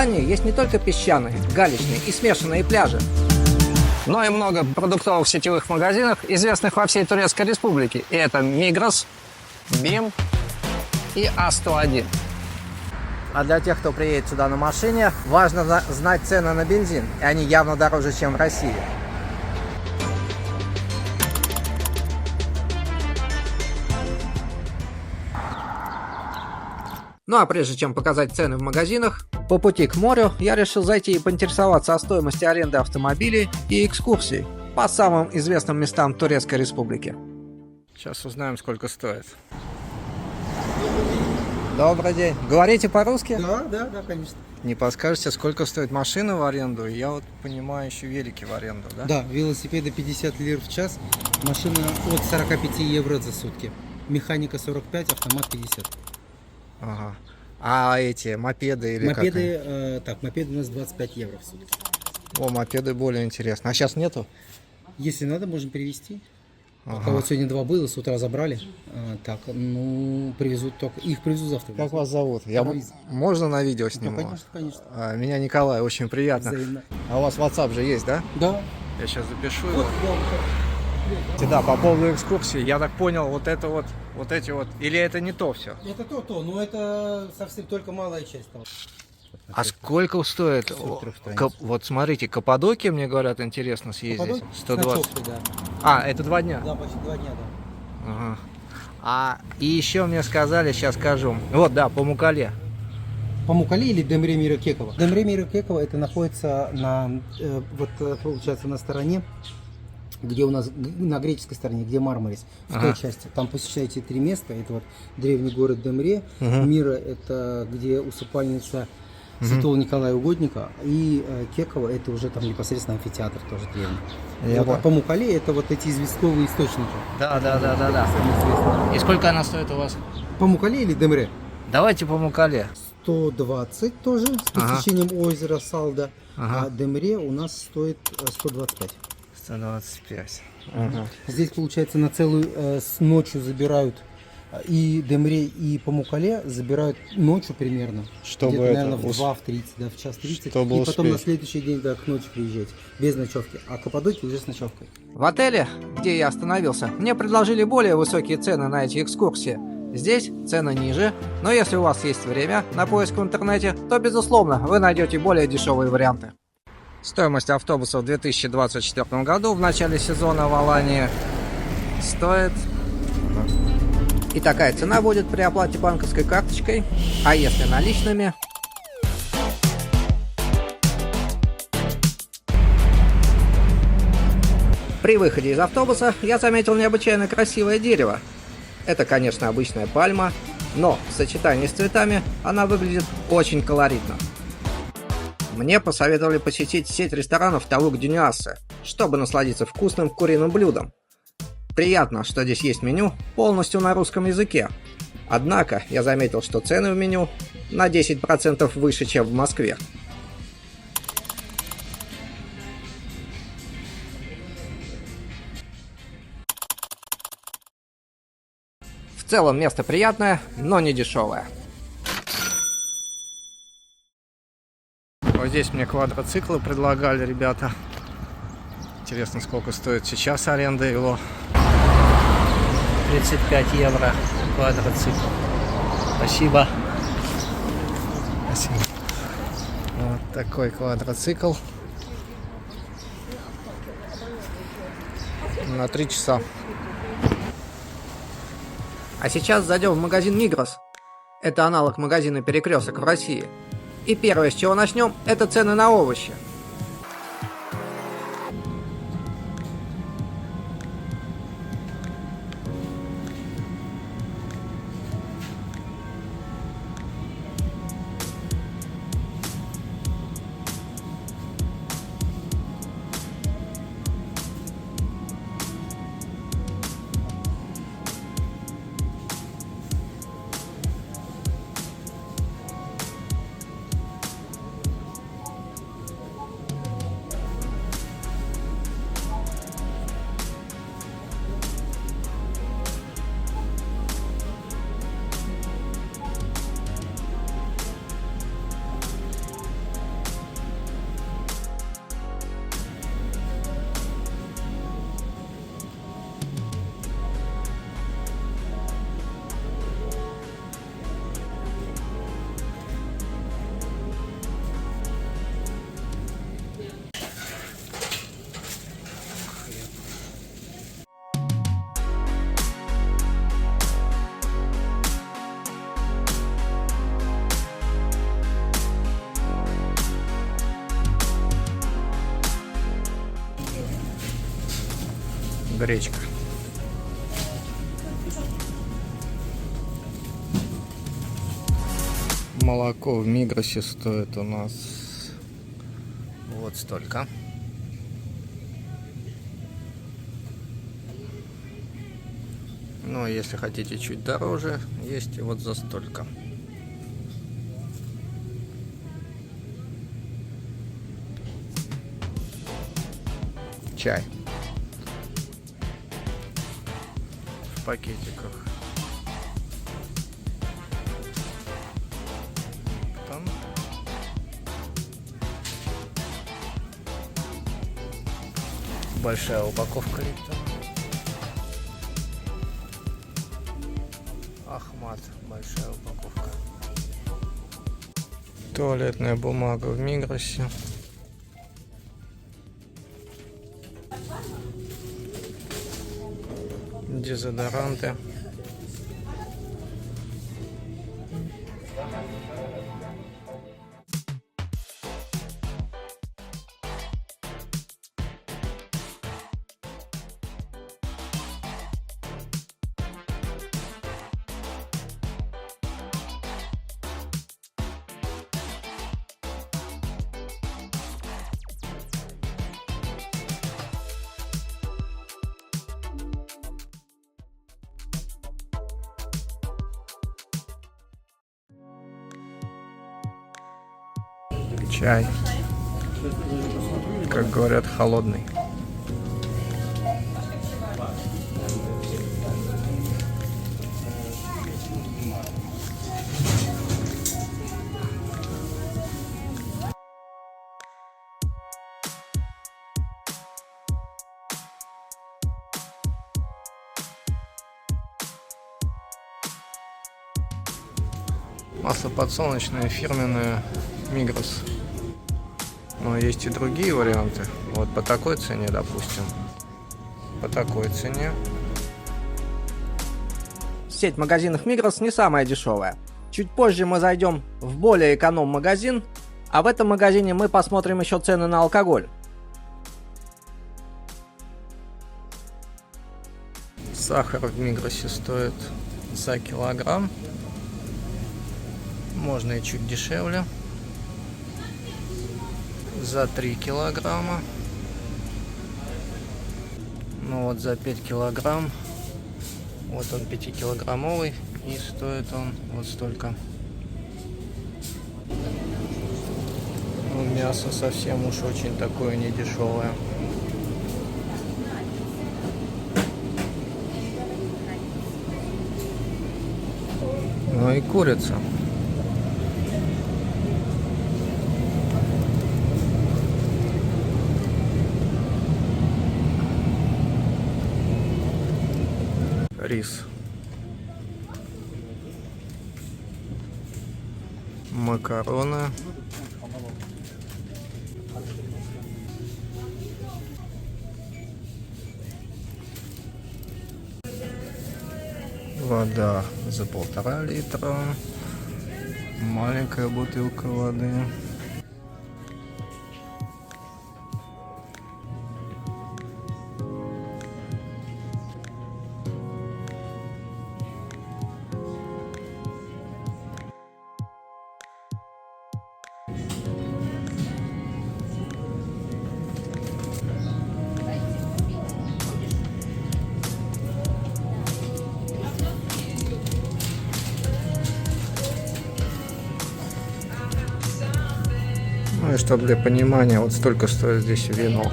Алании есть не только песчаные, галечные и смешанные пляжи, но и много продуктовых сетевых магазинов, известных во всей Турецкой Республике. И это Migros, BİM и А101. А для тех, кто приедет сюда на машине, важно знать цены на бензин. И они явно дороже, чем в России. Ну а прежде чем показать цены в магазинах, по пути к морю я решил зайти и поинтересоваться о стоимости аренды автомобилей и экскурсий по самым известным местам Турецкой Республики. Сейчас узнаем, сколько стоит. Добрый день. Говорите по-русски? Да, конечно. Не подскажете, сколько стоит машина в аренду? Я вот понимаю, еще велики в аренду, да? Да, велосипеды 50 лир в час, машина от 45 евро за сутки. Механика 45, автомат 50. Ага. А эти мопеды или Мопеды, мопеды у нас 25 евро в сутки. О, мопеды более интересно. А сейчас нету? Если надо, можем перевезти. Ага. Вот сегодня 2 было, с утра забрали. Привезут только. Их привезут завтра. Как вас зовут? Можно на видео сниму? Ну, конечно. Меня Николай, очень приятно. Взаимно. А у вас WhatsApp же есть, да? Да. Я сейчас запишу его. Да, по поводу экскурсии, я так понял, вот эти вот, или это не то все? Это то, но это совсем только малая часть того. А сколько стоит? Вот смотрите, Каппадокия, мне говорят, интересно съездить. 120. Да. А, это 2 дня? Да, почти 2 дня, да. Ага. И еще мне сказали, сейчас скажу. Вот, да, по Мукале. Памуккале или Демре Миракекова. Демре Миракекова это находится получается на стороне, где у нас на греческой стороне, где Мармарис, в той части. Там посещаете 3 места. Это вот древний город Демре, Мира это где усыпальница Святого Николая Угодника, и Кекова это уже там непосредственно амфитеатр тоже древний. А Памуккале это вот эти известковые источники. Да. И сколько она стоит у вас? Памуккале или Демре? Давайте по Мукале. 120 тоже с посещением озера Салда, а Демре у нас стоит 125. 125. Здесь, получается, на целую ночью забирают и Демре, и Памуккале забирают ночью примерно. Чтобы наверное, в 2-30, да, в час 30. Чтобы и потом успеть. на следующий день, да, к ночи приезжать. Без ночевки. А Каппадокия уже с ночевкой. В отеле, где я остановился, мне предложили более высокие цены на эти экскурсии. Здесь цены ниже, но если у вас есть время на поиск в интернете, то, безусловно, вы найдете более дешевые варианты. Стоимость автобуса в 2024 году в начале сезона в Алании стоит... И такая цена будет при оплате банковской карточкой, а если наличными... При выходе из автобуса я заметил необычайно красивое дерево. Это, конечно, обычная пальма, но в сочетании с цветами она выглядит очень колоритно. Мне посоветовали посетить сеть ресторанов Тавук Дюнясы, чтобы насладиться вкусным куриным блюдом. Приятно, что здесь есть меню полностью на русском языке. Однако я заметил, что цены в меню на 10% выше, чем в Москве. В целом место приятное, но не дешевое. Вот здесь мне квадроциклы предлагали ребята. Интересно, сколько стоит сейчас аренда его. 35 евро квадроцикл. Спасибо. Спасибо. Вот такой квадроцикл. На 3 часа. А сейчас зайдем в магазин Migros. Это аналог магазина Перекресток в России. И первое, с чего начнем, это цены на овощи. гречка. Молоко в Мигросе стоит у нас вот столько. Но если хотите чуть дороже, есть и вот за столько. Чай в пакетиках. Там большая упаковка Липтон. Ахмат, большая упаковка. Туалетная бумага в Мигросе. Дезодоранты. Чай, как говорят, холодный. Масло подсолнечное фирменное Мигрос. Но есть и другие варианты. Вот по такой цене, допустим. По такой цене. Сеть магазинов Мигрос не самая дешевая. Чуть позже мы зайдем в более эконом-магазин, а в этом магазине мы посмотрим еще цены на алкоголь. Сахар в Мигросе стоит за килограмм. Можно и чуть дешевле. За 3 килограмма. Ну вот за 5 килограмм. Вот он 5-килограммовый. И стоит он вот столько. Ну, мясо совсем уж очень такое недешевое. Ну и курица. Рис. Макароны. Вода за 1,5 литра. Маленькая бутылка воды. Ну и чтобы для понимания, вот столько стоит здесь вино.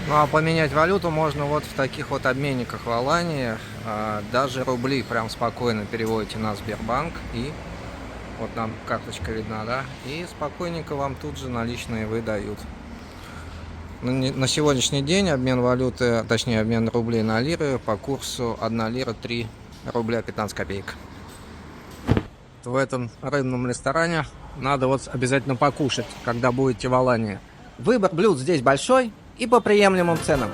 Ну а поменять валюту можно вот в таких вот обменниках в Алании. Даже рубли прям спокойно переводите на Сбербанк. И вот нам карточка видна, да? И спокойненько вам тут же наличные выдают. На сегодняшний день обмен валюты, точнее обмен рублей на лиры по курсу 1 лира 3 рубля 15 копеек. В этом рыбном ресторане надо вот обязательно покушать, когда будете в Алании. Выбор блюд здесь большой и по приемлемым ценам.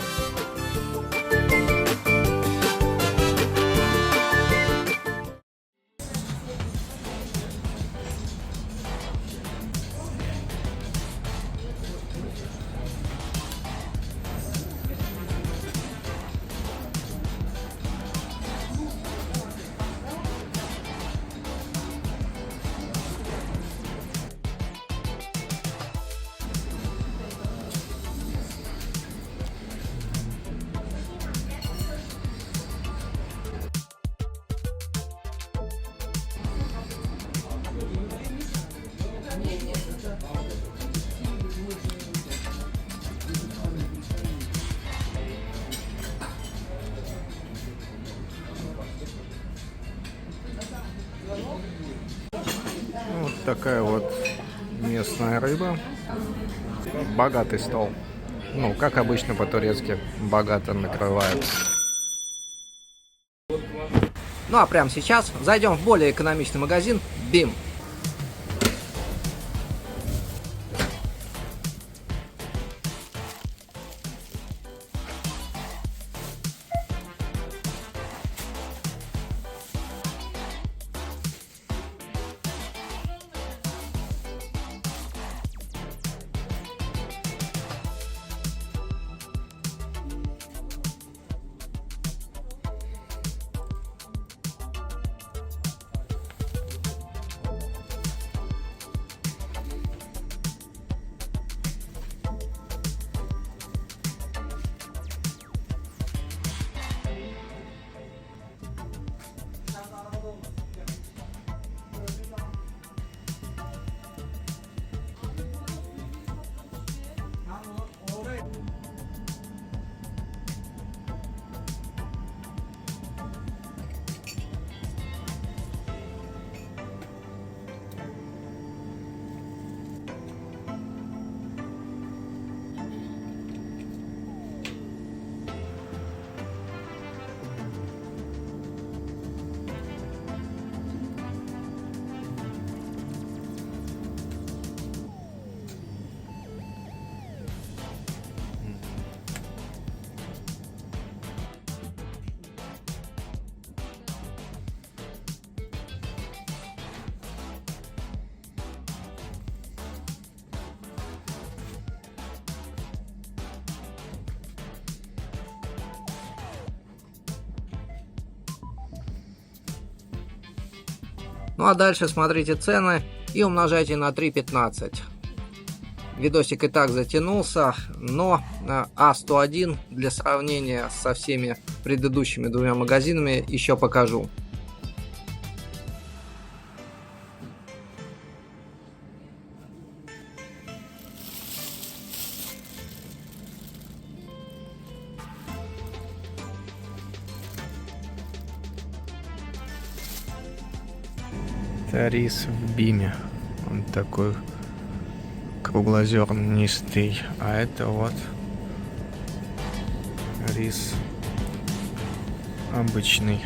Вот такая вот местная рыба. Богатый стол. Ну, как обычно по-турецки, богато накрывают. Ну а прямо сейчас зайдем в более экономичный магазин BİM. Ну а дальше смотрите цены и умножайте на 3,15. Видосик и так затянулся, но А101 для сравнения со всеми предыдущими двумя магазинами еще покажу. Это рис в БИМе. Он такой круглозернистый. А это вот рис обычный.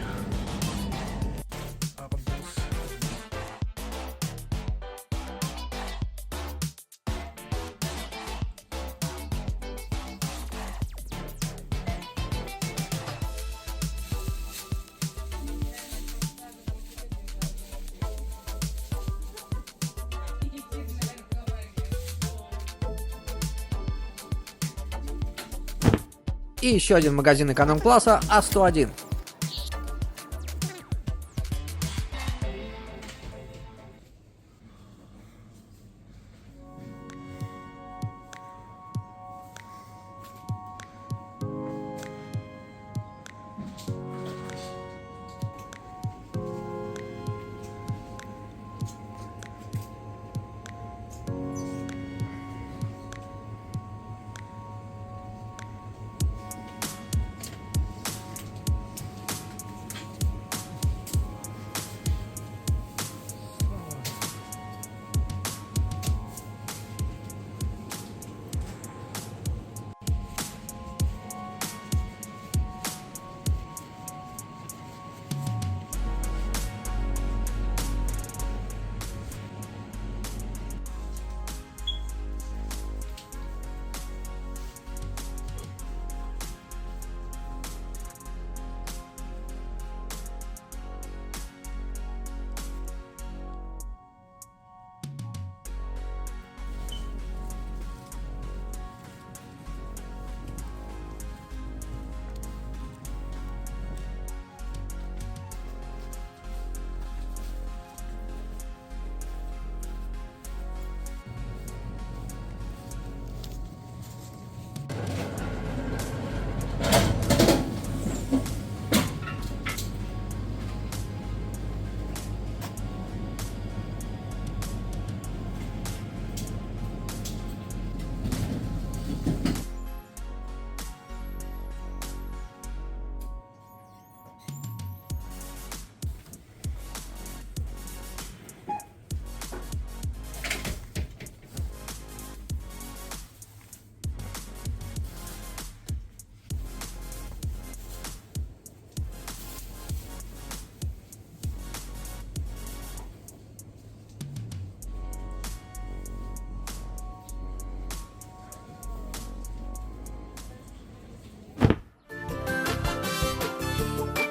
И еще один магазин эконом-класса А101.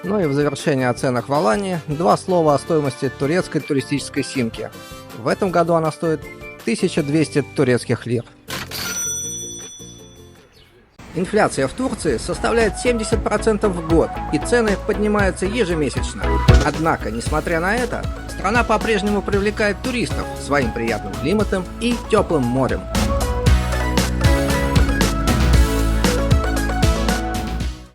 Ну и в завершение о ценах в Алании два слова о стоимости турецкой туристической симки. В этом году она стоит 1200 турецких лир. Инфляция в Турции составляет 70% в год, и цены поднимаются ежемесячно. Однако, несмотря на это, страна по-прежнему привлекает туристов своим приятным климатом и теплым морем.